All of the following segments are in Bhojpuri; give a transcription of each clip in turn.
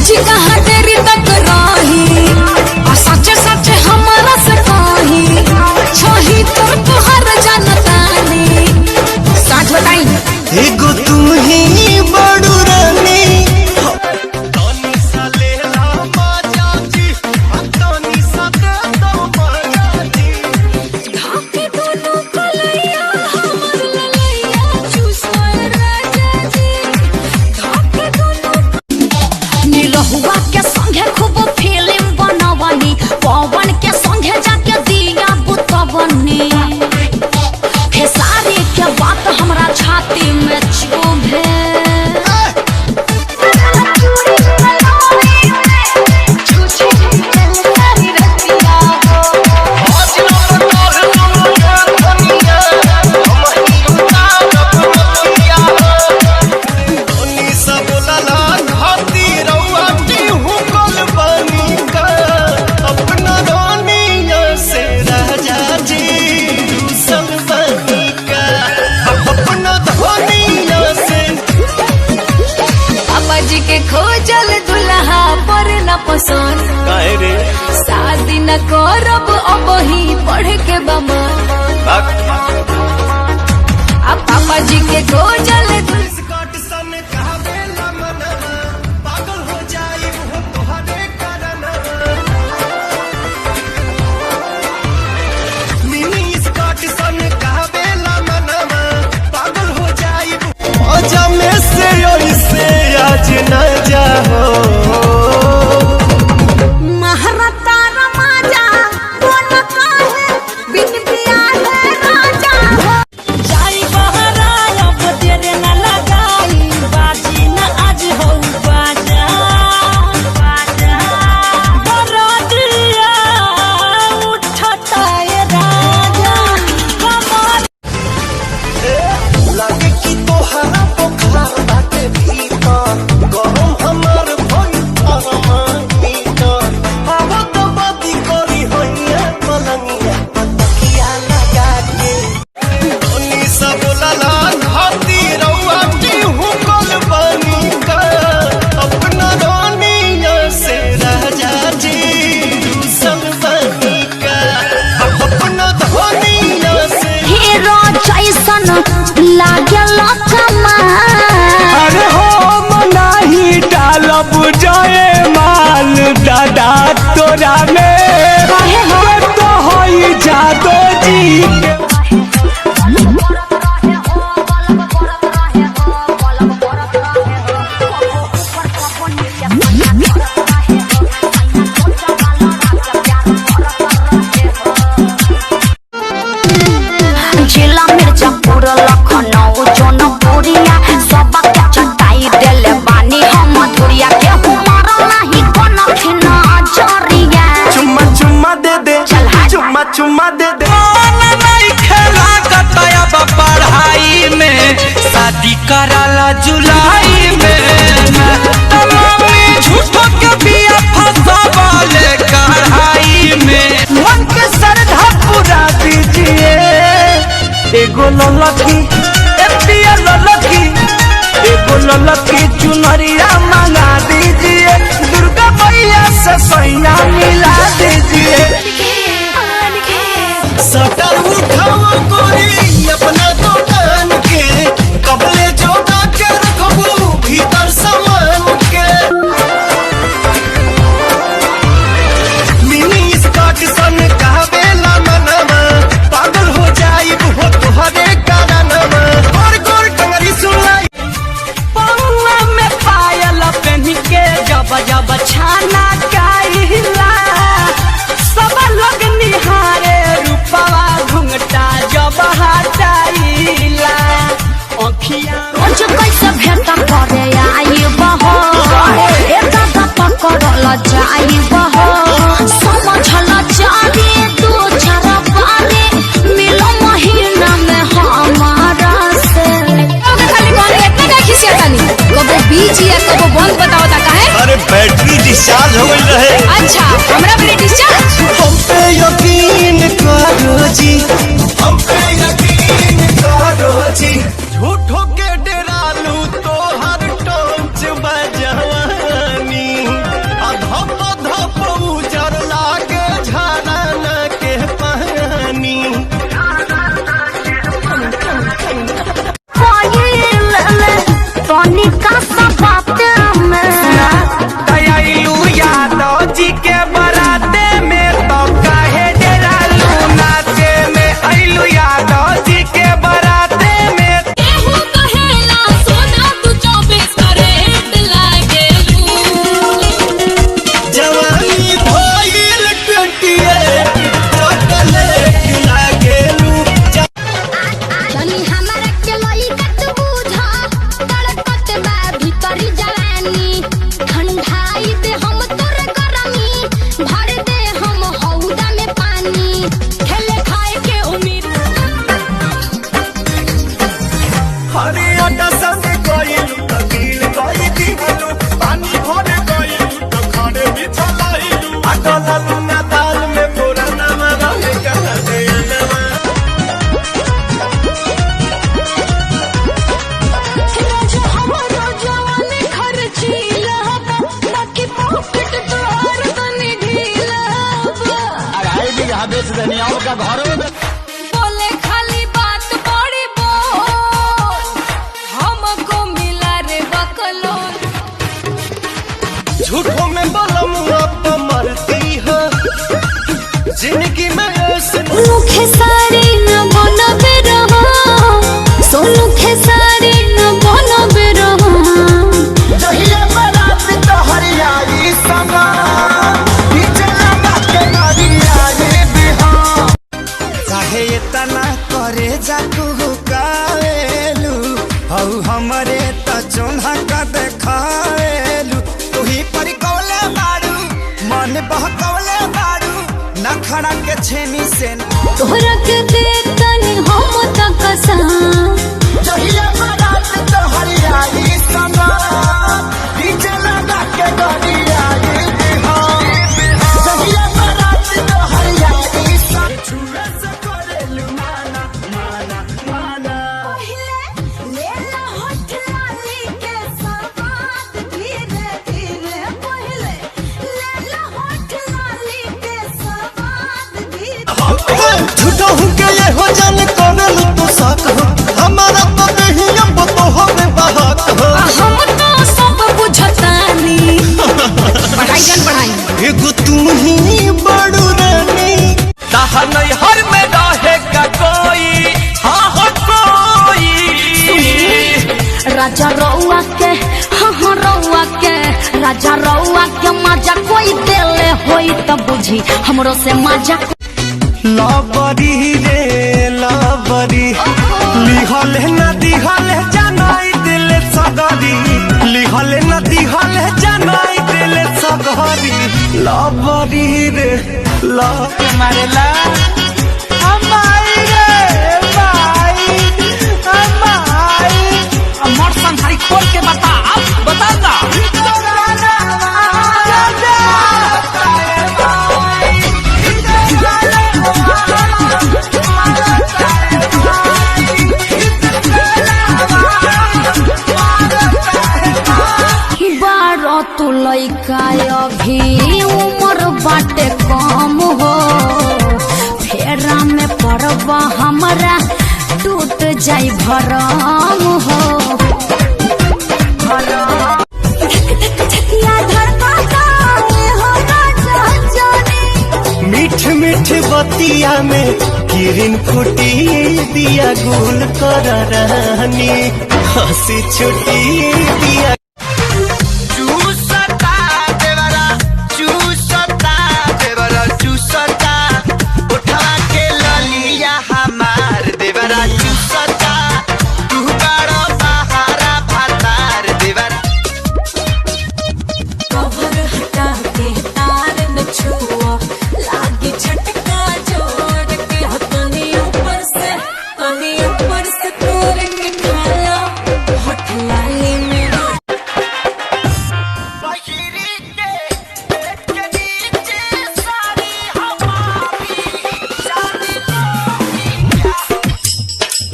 जी कहाँ तेरी तक रही सच सच हमारा से कही छही तोर तुहर जनतानी सच बताई एगो तू ही बड़ू रानी निरहुआ के संगे खूब फिल्म बनवनी पवन के संगे जाके दिया बुतवनी खेसारी के बात हमरा छाती में चुभे के खोजल दुल्हा पर न पसंद शादी न करब अब ही पढ़ के बमा पापा जी के खोजल पागल हो जाए तोहरे कारण मिनी स्कॉट सन कहबेला मनवा पागल हो जाए मजा में से आज न जाओ महारता रमाजा कौन काहे बिन पिया है राजा जाई बहरा अब तेरे न लगाई बाजी न आज हो बाजा बाजा बरदिया उठता है राजा कमर लगे कि तोहरा बुखार बाटे भीतर गरम हमार भई परमानीतर हवा तो बदी करी होइए पलंगिया तकिया लगा के ओनी सब लला हाथी रउआ की हुकल बनी का अपना रानिया से राजा जी सब बनी का अपना धनिया से हीरो जैसन लागल अरे हो मनाही डालब जाए माल दादा तोरा में तो होई जादो जी जिला मिर्जापुर लखनऊ जौनपुरिया सब के चटाई देले बानी हम मधुरिया के हमारा नहीं कोनो खिना जरिया चुम्मा चुम्मा दे दे चुम्मा चुम्मा दे दे नहीं खेला कतया पढ़ाई में शादी कराला जुलाई में तमामी झूठो के बिया फसावा ले कढ़ाई में मन के श्रद्धा पूरा दीजिए एगो ललकी एपिया ललकी एगो ललकी चुनरिया मंगा दीजिए दुर्गा मैया से सैया मिला दीजिए सटर उठाओ गोरी अपना दुकान के कपड़े जोड़ा के रखबू भीतर सामान के मिनी स्कॉट सन कहबेला मनवा पागल हो जाई हो तोहरे कारणवा गोर गोर टंगरी सुनाई पौवा में पायल पहन के जब जब छाना काइला सब लोग निहारे रूपवा घुंघटा जब हटाइला आँखिया रोज कैसे भेंट करे आई बहो एक पकड़ल जाई बहो समझल जाई दू चार बारे मिलो महीना में हमारा से खाली कौन इतना का खिसिया तानी कबो बीच या कबो बंद बताओ ता काहे अरे बैटरी डिस्चार्ज हो गई रहे अच्छा हमरा पे डिस्चार्ज हम पे यकीन करो जी हम पे यकीन करो जी झूठो के डरालू तो हर टोंच बजवानी घर में बोले खाली बात बड़ी बोल, हमको मिला रे बकलोल। झूठों में बलम आप मरती हो जिंदगी में ऐसे मुखे सारी न बनो बेरहा, सोनू खेसारी न बनो बेरहा। जहिया बरात तो हरियाली सना बिचला के हरियाली बिहार काहे इतना करे जाकू कावेलू हौ हमरे त चोन्हा का देखावेलू तुही पर कौले बाड़ू मन बहकौले बाड़ू नखड़ा के छेनी से तोहरा के देखनी हम त कसम, जहिया बरात तो हरियाली सना डीजे लगा के हरियाली बिहार जहिया बरात तो हरियाली सना छुए से करेलू माना माना माना ले ला होठ लाली के स्वाद धीरे धीरे, पहले ले ला होठ लाली के स्वाद धीरे। झूठो हूँ के ये हो जाने कौन लू तो साक हो हमारा तो नहीं अब तो हमें बहाक हो हम तो सब बुझतानी। बढ़ाई जन बढ़ाई। एगो तुम ही बड़ू रानी ताहा नहीं हर में रहेगा कोई, हाँ हो कोई। राजा रउआ के, हाँ रउआ के, राजा रउआ के मजा कोई देले होई त बुझी हमरो से मजा। लाबरी रे लाबरी लिहले न दिहले जनाई दिल सगरी लिहले न दिहले जनाई दिल सगरी लाबरी रे ला मारेला हमारी रे भाई हमारी। मोर संसारी खोल के बता ना। बारो तू लइका अभी उम्र बाटे कम हो, फेरा में पड़बा हमरा टूट जाई भरम हो। मीठ मीठ बतिया में किरण फूटी दिया गुल कर रानी हंसी छुटी दिया चूसता देवरा चूसता उठा के ललिया हमार देवरा चूसता तू बड़ा बहारा भातार देवरा कवर हटा के तार न छुआ, लागी झटका जोड़ के तनी ऊपर से तोड़ के खाला होठ लाली में।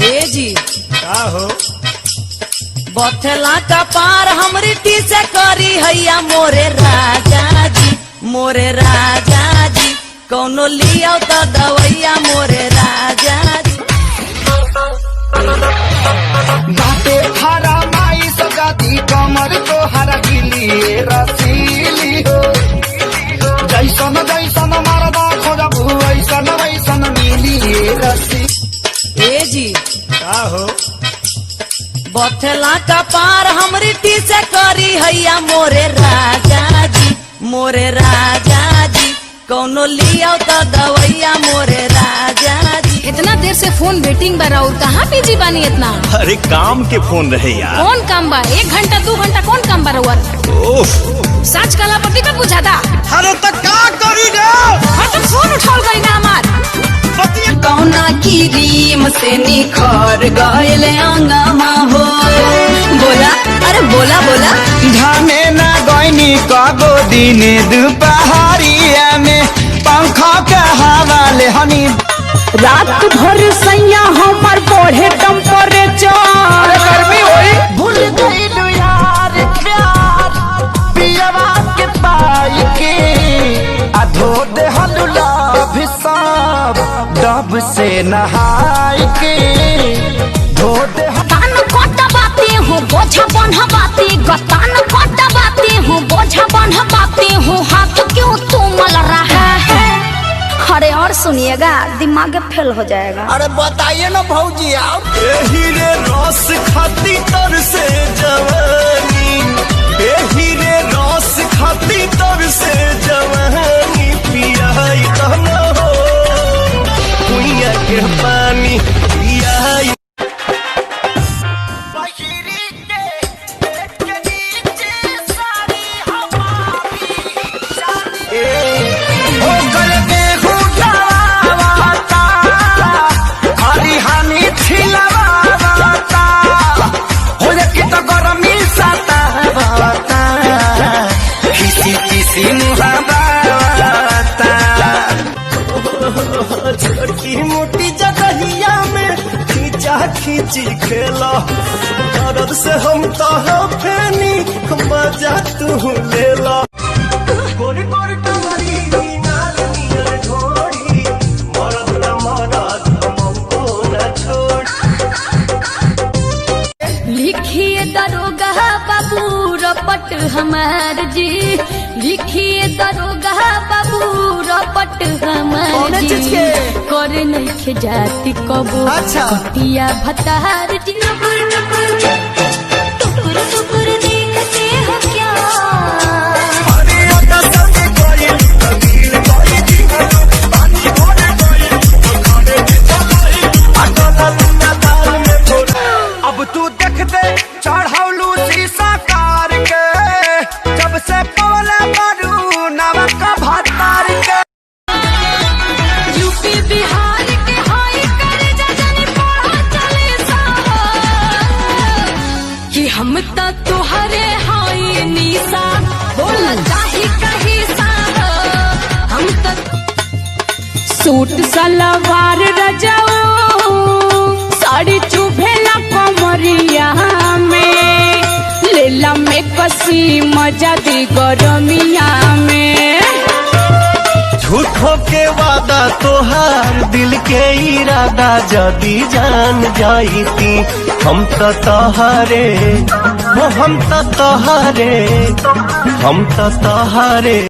ए जी का हो बथला का पार हमरी टी से करी हैया मोरे राजा जी कौनो लिया तो दवैया मोरे राजा जी। बाटे हरा माई सगाती कमर तो हरा गिली रसीली हो जैसन जैसन मरदा खोजबू ऐसन वैसन मिली रसी ए जी का हो बथला का पार हमरी टी से करी हैया मोरे राजा जी कौनो लिया तो दवैया मोरे राजा जी। इतना देर से फोन वेटिंग बा और कहाँ बिजी बानी इतना? अरे काम के फोन रहे यार। कौन काम बा? 1 घंटा 2 घंटा कौन काम बा रउआ? सच कला पति का बुझाता। अरे तो का करी रे हाँ तो फोन उठाओ गई ना हमार। कौना की रीम से निखर गए अंगमा हो। बोला अरे बोला घामे ना गईनी कगो दिने दुपहरिया में पंखा के हवा ले हनी रात भर सैया हमार बढ़े टेम्परेचर। गर्मी होई भूल गई यार प्यार पियवा के पाई के अधो दे हलुला भी सब से नहाई के धो दे कान कटवाती हूँ बोझा बन्हवाती गतान कटवाती हूँ बोझा बन्हवाती हूँ हाथ क्यों तू मल रहा है। अरे और सुनिएगा दिमाग फेल हो जाएगा। अरे बताइए ना भौजी आप हीरे रस खाती तर से जवानी हीरे रस खाती तर से जवानी पिया कहना हो कुइया के पानी पिया छोटी मोटी जगहिया में खींचा खींची खेला दर्द से हम तो फेनी मजा तू लेला गोरी गोरी कमरी नालियर घोड़ी मरद न मरद हमको न छोड़। लिखिए दरोगा बाबू रपट हमार जी लिखिए दरोगा बाबू रपट हमार जी कर नहीं जाती कबो अच्छा। कटिया भतार जी टुकुर टुकुर देखते हो क्या अब तू देख दे चढ़ौलू शीशा कार के जब से पवले बारू नमक भतार के यूपी बिहार के हाई करे जजनी पढ़ा चले कि हम तो तुहरे हाई निशा बोला चाही कहीं सा हम तो सूट सलवार रजाओ साड़ी चुभेला कमरिया में लेला में कसी मजा दी गरमिया में झूठों के वादा तोहार दिल के इरादा जदी जान जाईती हम तो तोहारे हम तो तोहारे